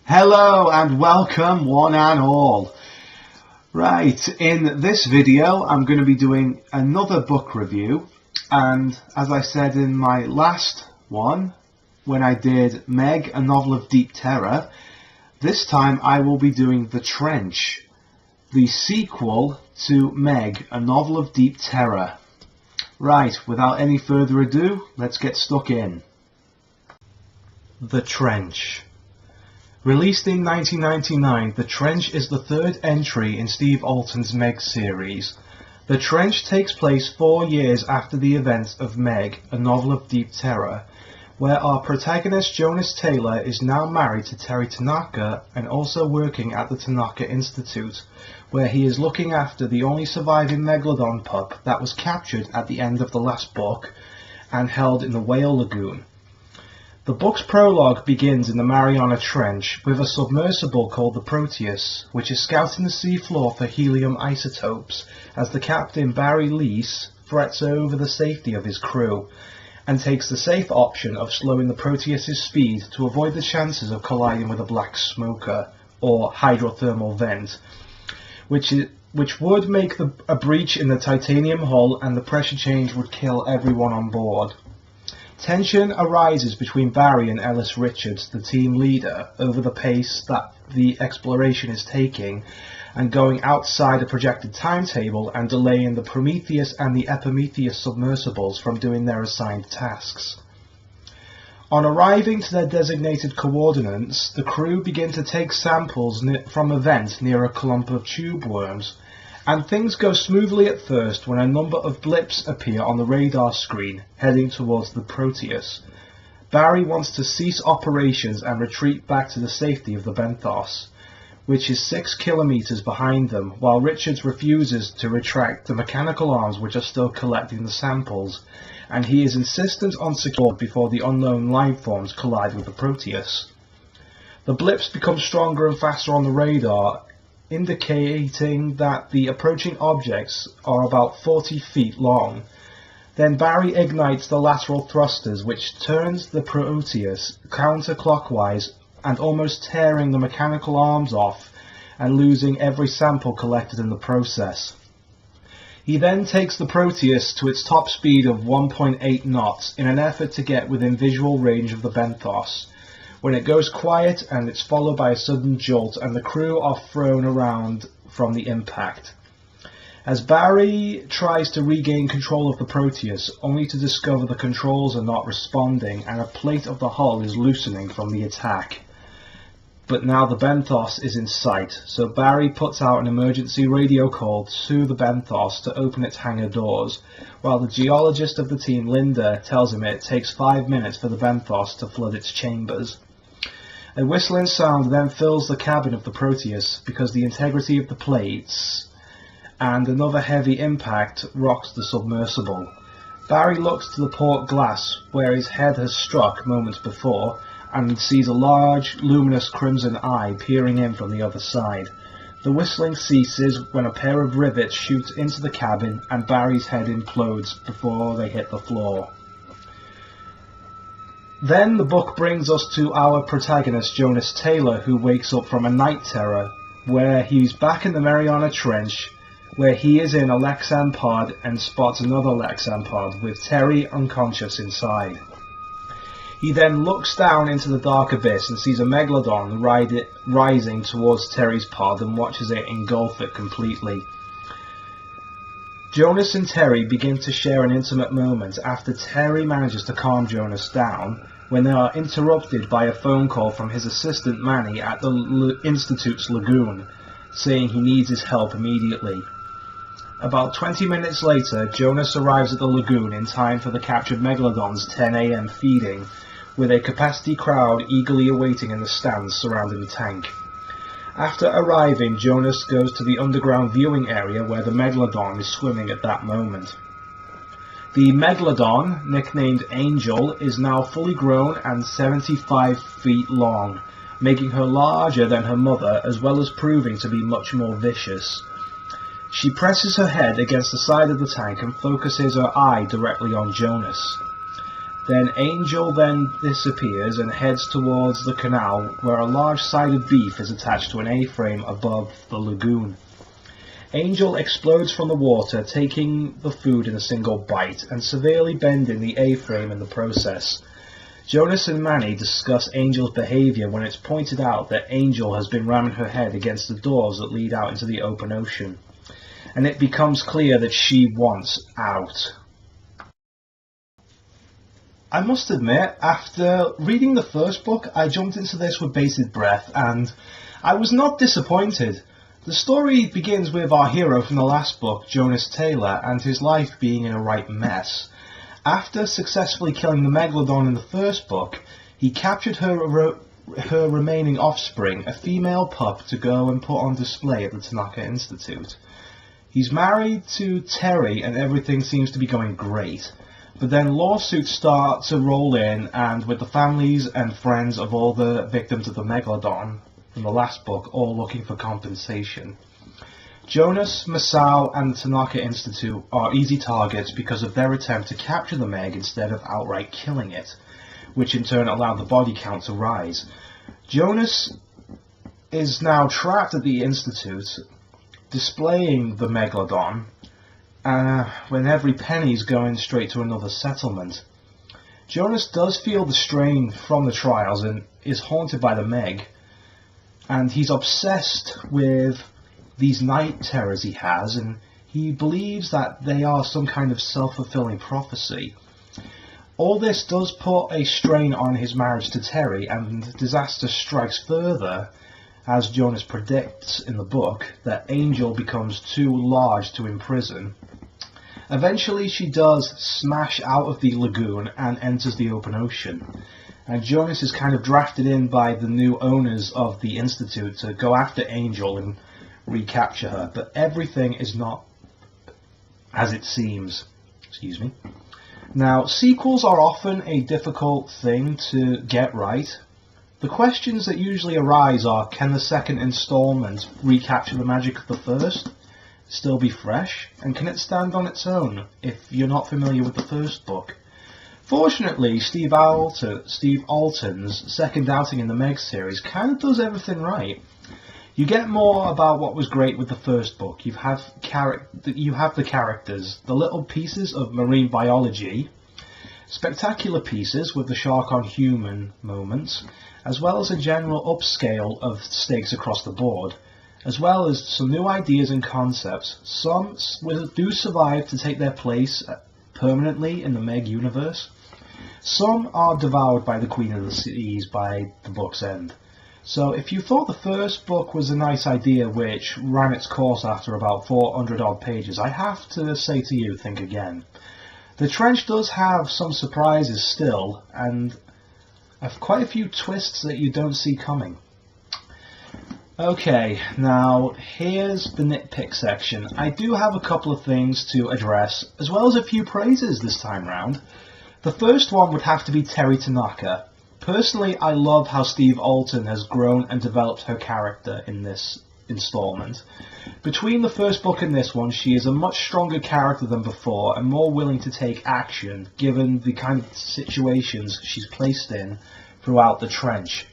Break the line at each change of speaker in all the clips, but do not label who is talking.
Hello and welcome one and all. Right, in this video I'm going to be doing another book review, and as I said in my last one when I did Meg, a novel of deep terror, this time I will be doing The Trench, the sequel to Meg, a novel of deep terror. Right, without any further ado, let's get stuck in. The Trench. Released in 1999, The Trench is the third entry in Steve Alten's Meg series. The Trench takes place 4 years after the events of Meg, a novel of deep terror, where our protagonist Jonas Taylor is now married to Terry Tanaka and also working at the Tanaka Institute, where he is looking after the only surviving megalodon pup that was captured at the end of the last book and held in the Whale Lagoon. The book's prologue begins in the Mariana Trench with a submersible called the Proteus, which is scouting the seafloor for helium isotopes as the captain Barry Leese frets over the safety of his crew and takes the safe option of slowing the Proteus's speed to avoid the chances of colliding with a black smoker or hydrothermal vent, which would make a breach in the titanium hull, and the pressure change would kill everyone on board. Tension arises between Barry and Ellis Richards, the team leader, over the pace that the exploration is taking and going outside a projected timetable and delaying the Prometheus and the Epimetheus submersibles from doing their assigned tasks. On arriving to their designated coordinates, the crew begin to take samples from a vent near a clump of tube worms, and things go smoothly at first when a number of blips appear on the radar screen heading towards the Proteus. Barry wants to cease operations and retreat back to the safety of the Benthos, which is 6 kilometers behind them, while Richards refuses to retract the mechanical arms which are still collecting the samples, and he is insistent on securing before the unknown lifeforms collide with the Proteus. The blips become stronger and faster on the radar, indicating that the approaching objects are about 40 feet long. Then Barry ignites the lateral thrusters, which turns the Proteus counterclockwise and almost tearing the mechanical arms off and losing every sample collected in the process. He then takes the Proteus to its top speed of 1.8 knots in an effort to get within visual range of the Benthos, when it goes quiet and it's followed by a sudden jolt and the crew are thrown around from the impact. As Barry tries to regain control of the Proteus, only to discover the controls are not responding and a plate of the hull is loosening from the attack. But now the Benthos is in sight, so Barry puts out an emergency radio call to the Benthos to open its hangar doors, while the geologist of the team, Linda, tells him it takes 5 minutes for the Benthos to flood its chambers. A whistling sound then fills the cabin of the Proteus because the integrity of the plates, and another heavy impact rocks the submersible. Barry looks to the port glass where his head has struck moments before and sees a large, luminous crimson eye peering in from the other side. The whistling ceases when a pair of rivets shoot into the cabin and Barry's head implodes before they hit the floor. Then the book brings us to our protagonist Jonas Taylor, who wakes up from a night terror where he's back in the Mariana Trench, where he is in a Lexan pod and spots another Lexan pod with Terry unconscious inside. He then looks down into the dark abyss and sees a megalodon rising towards Terry's pod and watches it engulf it completely. Jonas and Terry begin to share an intimate moment after Terry manages to calm Jonas down, when they are interrupted by a phone call from his assistant Manny at the Institute's lagoon, saying he needs his help immediately. About 20 minutes later, Jonas arrives at the lagoon in time for the captured Megalodon's 10 AM feeding, with a capacity crowd eagerly awaiting in the stands surrounding the tank. After arriving, Jonas goes to the underground viewing area where the Megalodon is swimming at that moment. The Megalodon, nicknamed Angel, is now fully grown and 75 feet long, making her larger than her mother as well as proving to be much more vicious. She presses her head against the side of the tank and focuses her eye directly on Jonas. Then Angel disappears and heads towards the canal where a large side of beef is attached to an A-frame above the lagoon. Angel explodes from the water, taking the food in a single bite and severely bending the A-frame in the process. Jonas and Manny discuss Angel's behaviour when it's pointed out that Angel has been ramming her head against the doors that lead out into the open ocean, and it becomes clear that she wants out. I must admit, after reading the first book, I jumped into this with bated breath, and I was not disappointed. The story begins with our hero from the last book, Jonas Taylor, and his life being in a right mess. After successfully killing the Megalodon in the first book, he captured her remaining offspring, a female pup, to go and put on display at the Tanaka Institute. He's married to Terry and everything seems to be going great. But then lawsuits start to roll in, and with the families and friends of all the victims of the Megalodon from the last book all looking for compensation. Jonas, Masao and the Tanaka Institute are easy targets because of their attempt to capture the Meg instead of outright killing it, which in turn allowed the body count to rise. Jonas is now trapped at the Institute, displaying the Megalodon, when every penny's going straight to another settlement. Jonas does feel the strain from the trials and is haunted by the Meg, and he's obsessed with these night terrors he has, and he believes that they are some kind of self-fulfilling prophecy. All this does put a strain on his marriage to Terry, and disaster strikes further as Jonas predicts in the book that Angel becomes too large to imprison. Eventually she does smash out of the lagoon and enters the open ocean, and Jonas is kind of drafted in by the new owners of the Institute to go after Angel and recapture her, but everything is not as it seems. Excuse me. Now, sequels are often a difficult thing to get right. The questions that usually arise are, can the second installment recapture the magic of the first, still be fresh, and can it stand on its own if you're not familiar with the first book? Fortunately, Steve Alten's second outing in the Meg series kind of does everything right. You get more about what was great with the first book. You have the characters, the little pieces of marine biology, spectacular pieces with the shark on human moments, as well as a general upscale of stakes across the board, as well as some new ideas and concepts. Some do survive to take their place permanently in the Meg universe. Some are devoured by the Queen of the Seas by the book's end. So if you thought the first book was a nice idea which ran its course after about 400 odd pages, I have to say to you, think again. The Trench does have some surprises still, and quite a few twists that you don't see coming. Okay, now here's the nitpick section. I do have a couple of things to address, as well as a few praises this time round. The first one would have to be Terry Tanaka. Personally, I love how Steve Alten has grown and developed her character in this installment. Between the first book and this one, she is a much stronger character than before and more willing to take action, given the kind of situations she's placed in throughout the Trench.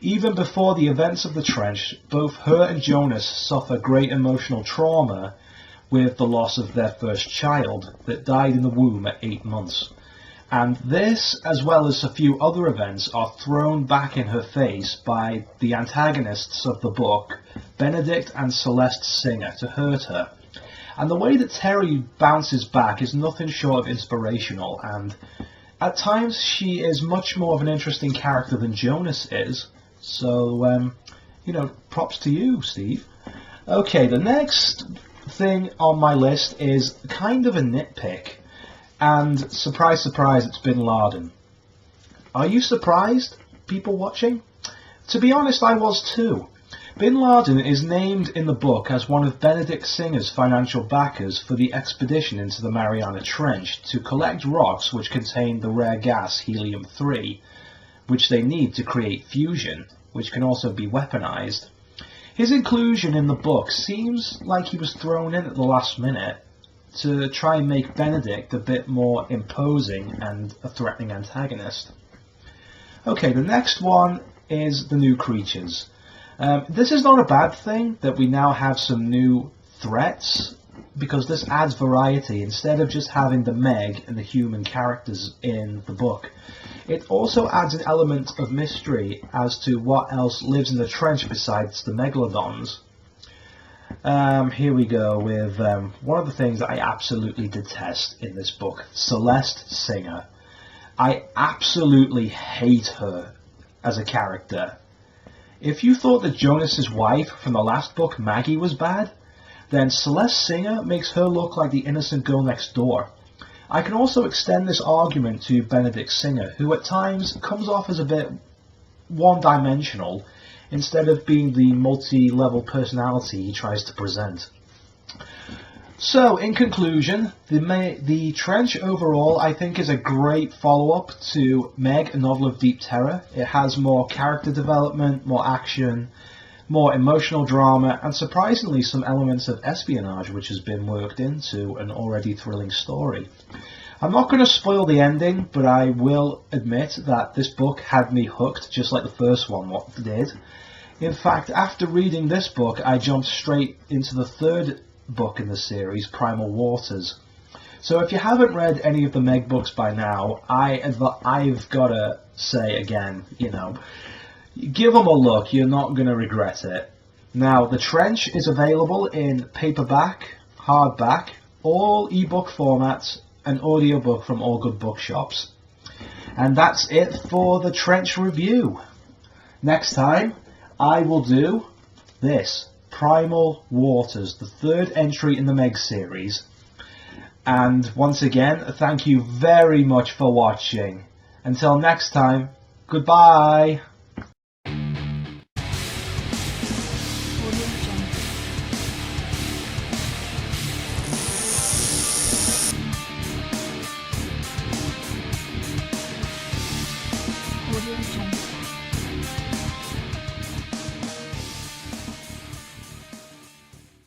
Even before the events of the Trench, both her and Jonas suffer great emotional trauma with the loss of their first child that died in the womb at 8 months. And this, as well as a few other events, are thrown back in her face by the antagonists of the book, Benedict and Celeste Singer, to hurt her. And the way that Terry bounces back is nothing short of inspirational, and at times she is much more of an interesting character than Jonas is. So, props to you, Steve. Okay, the next thing on my list is kind of a nitpick, and surprise, surprise, it's Bin Laden. Are you surprised, people watching? To be honest, I was too. Bin Laden is named in the book as one of Benedict Singer's financial backers for the expedition into the Mariana Trench to collect rocks which contain the rare gas helium-3, which they need to create fusion, which can also be weaponized. His inclusion in the book seems like he was thrown in at the last minute to try and make Benedict a bit more imposing and a threatening antagonist. Okay, the next one is the new creatures. This is not a bad thing that we now have some new threats, because this adds variety instead of just having the Meg and the human characters in the book. It also adds an element of mystery as to what else lives in the trench besides the megalodons. Here we go with one of the things that I absolutely detest in this book, Celeste Singer. I absolutely hate her as a character. If you thought that Jonas's wife from the last book, Maggie, was bad, then Celeste Singer makes her look like the innocent girl next door. I can also extend this argument to Benedict Singer, who at times comes off as a bit one-dimensional instead of being the multi-level personality he tries to present. So, in conclusion, the Trench overall I think is a great follow-up to Meg, A Novel of Deep Terror. It has more character development, more action, more emotional drama, and surprisingly some elements of espionage which has been worked into an already thrilling story. I'm not going to spoil the ending, but I will admit that this book had me hooked just like the first one did. In fact, after reading this book, I jumped straight into the third book in the series, Primal Waters. So if you haven't read any of the Meg books by now, I've got to say again, give them a look, you're not going to regret it. Now, The Trench is available in paperback, hardback, all ebook formats, and audiobook from all good bookshops. And that's it for the Trench review. Next time, I will do this, Primal Waters, the third entry in the Meg series. And once again, thank you very much for watching. Until next time, goodbye!